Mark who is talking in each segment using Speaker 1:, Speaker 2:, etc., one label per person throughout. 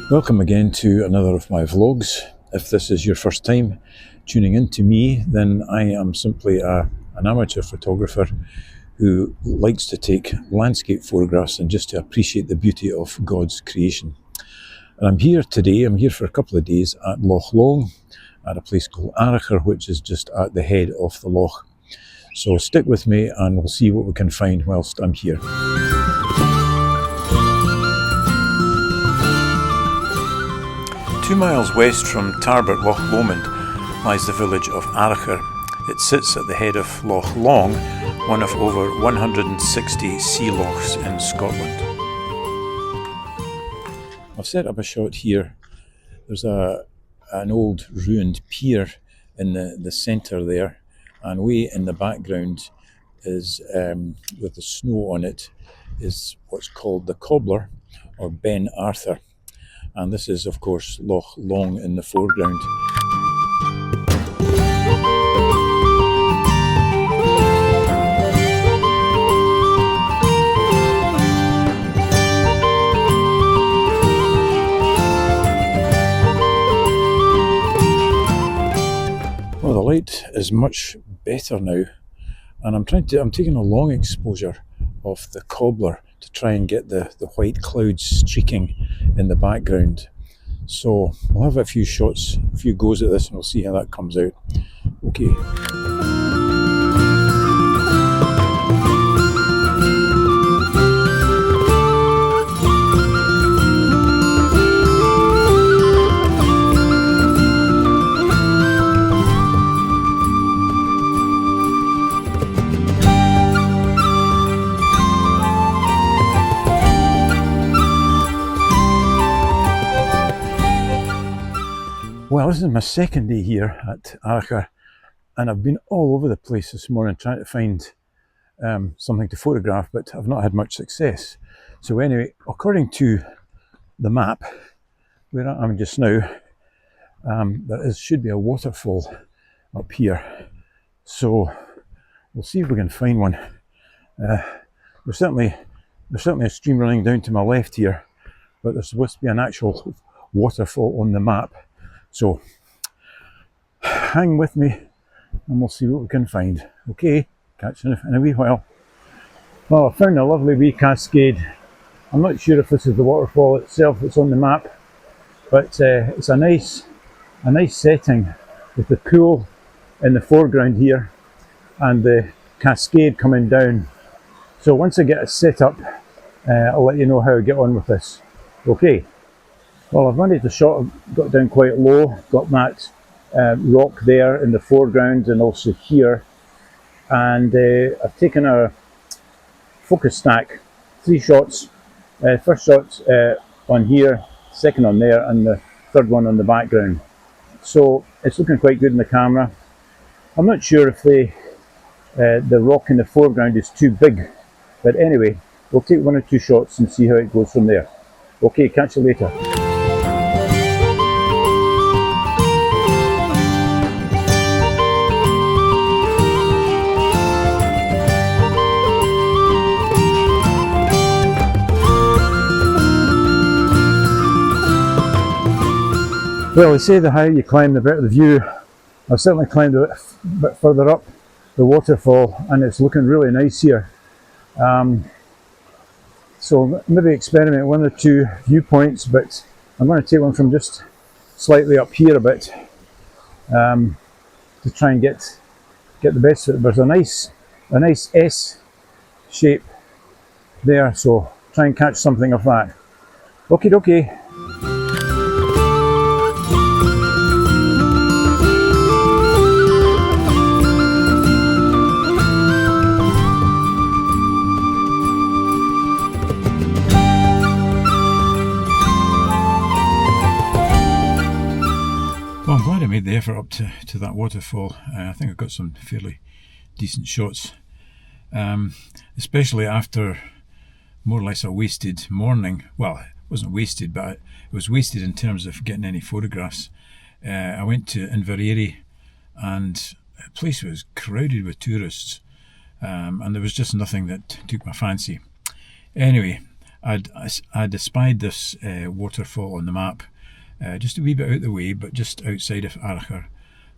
Speaker 1: Welcome again to another of my vlogs. If this is your first time tuning in to me, then I am simply an amateur photographer who likes to take landscape photographs and just to appreciate the beauty of God's creation. And I'm here for a couple of days at Loch at a place called Arrochar, which is just at the head of the Loch. So stick with me and we'll see what we can find whilst I'm here. 2 miles west from Tarbert, Loch Lomond, lies the village of Arrochar. It sits at the head of Loch Long, one of over 160 sea lochs in Scotland. I've set up a shot here. There's an old ruined pier in the centre there, and way in the background is, with the snow on it, is what's called the Cobbler, or Ben Arthur. And this is, of course, Loch Long in the foreground. Well, the light is much better now, and I'm taking a long exposure of the Cobbler to try and get the white clouds streaking in the background. So we'll have a few shots, a few goes at this, and we'll see how that comes out. Okay. Well, this is my second day here at Arrochar, and I've been all over the place this morning trying to find something to photograph, but I've not had much success. So anyway, according to the map where I am just now, should be a waterfall up here. So we'll see if we can find one. There's certainly a stream running down to my left here, but there's supposed to be an actual waterfall on the map. So hang with me and we'll see what we can find. Okay, catch you in a wee while. Well, I found a lovely wee cascade. I'm not sure if this is the waterfall itself that's on the map, but it's a nice setting with the pool in the foreground here and the cascade coming down. So once I get it set up, I'll let you know how I get on with this. Okay. Well, I've managed the shot, got it down quite low, got that rock there in the foreground and also here. And I've taken a focus stack, 3 shots. First shot on here, second on there, and the third one on the background. So it's looking quite good in the camera. I'm not sure if the rock in the foreground is too big, but anyway, we'll take 1 or 2 shots and see how it goes from there. Okay, catch you later. Well, they say the higher you climb, the better the view. I've certainly climbed a bit further up the waterfall and it's looking really nice here. So maybe experiment 1 or 2 viewpoints, but I'm going to take one from just slightly up here a bit to try and get the best of it. There's a nice S shape there, so try and catch something of that. Okie dokie. Well, I'm glad I made the effort up to that waterfall. I think I got some fairly decent shots, especially after more or less a wasted morning. Well, it wasn't wasted, but it was wasted in terms of getting any photographs. I went to Inverary and the place was crowded with tourists, and there was just nothing that took my fancy. Anyway, I'd espied this waterfall on the map, just a wee bit out the way, but just outside of Arrochar.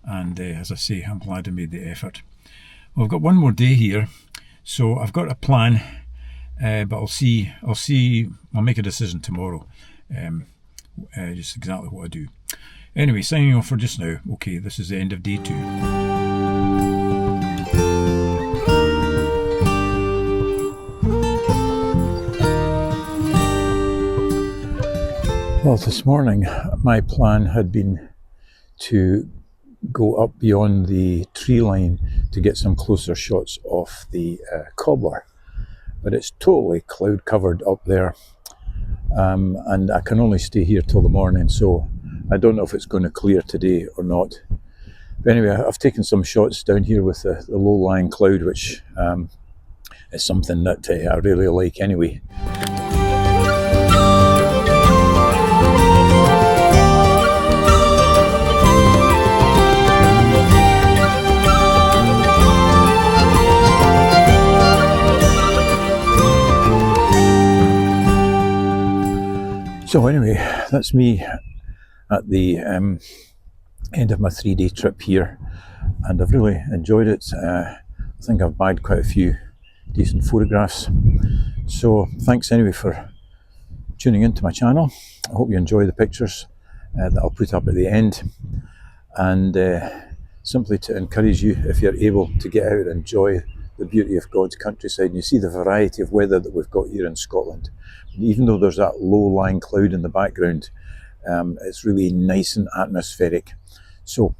Speaker 1: And as I say, I'm glad I made the effort. Well, I've got one more day here, so I've got a plan, but I'll make a decision tomorrow, just exactly what I do. Anyway, signing off for just now. Okay, this is the end of day 2. Well, this morning my plan had been to go up beyond the tree line to get some closer shots of the cobbler, but it's totally cloud covered up there, and I can only stay here till the morning, so I don't know if it's going to clear today or not. But anyway, I've taken some shots down here with the low-lying cloud, which is something that I really like anyway. So anyway, that's me at the end of my 3-day trip here, and I've really enjoyed it. I think I've bagged quite a few decent photographs. So thanks anyway for tuning into my channel. I hope you enjoy the pictures that I'll put up at the end, and simply to encourage you, if you're able to get out and enjoy the beauty of God's countryside, and you see the variety of weather that we've got here in Scotland. Even though there's that low-lying cloud in the background, it's really nice and atmospheric. So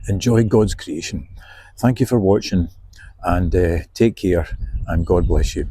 Speaker 1: enjoy God's creation. Thank you for watching, and take care, and God bless you.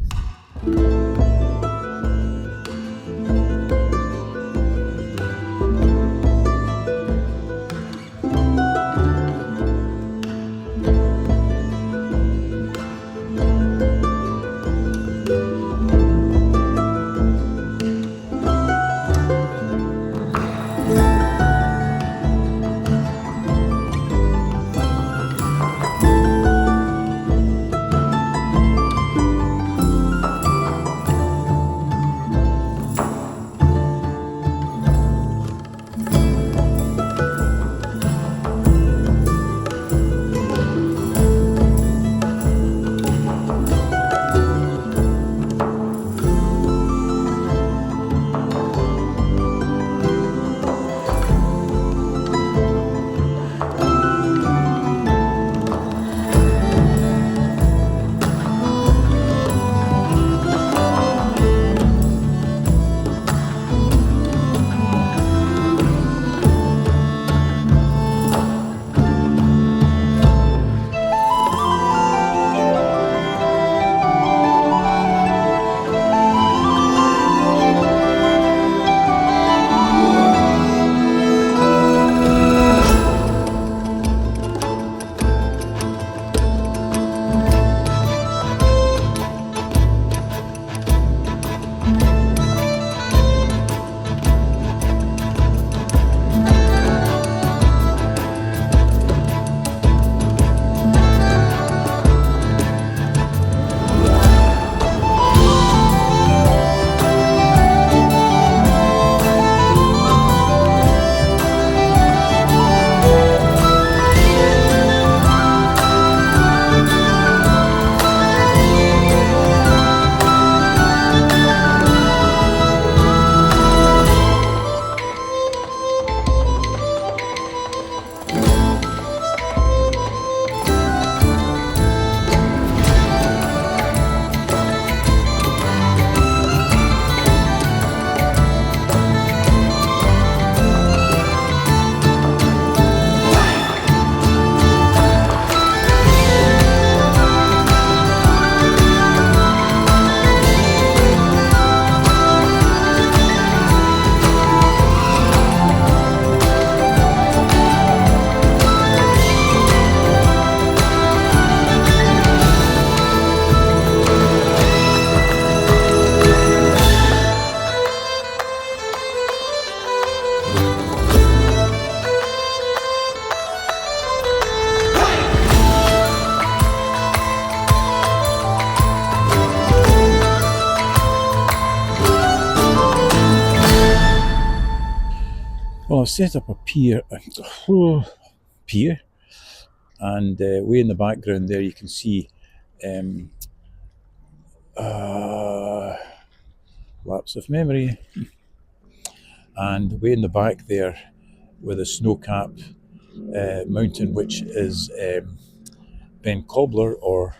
Speaker 1: Well, I've set up a pier, and way in the background there you can see um, lapse of memory, and way in the back there with a snow-cap mountain, which is Ben Cobbler, or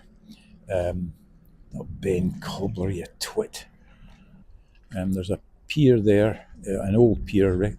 Speaker 1: not Ben Cobbler, you twit. There's a pier there, an old pier.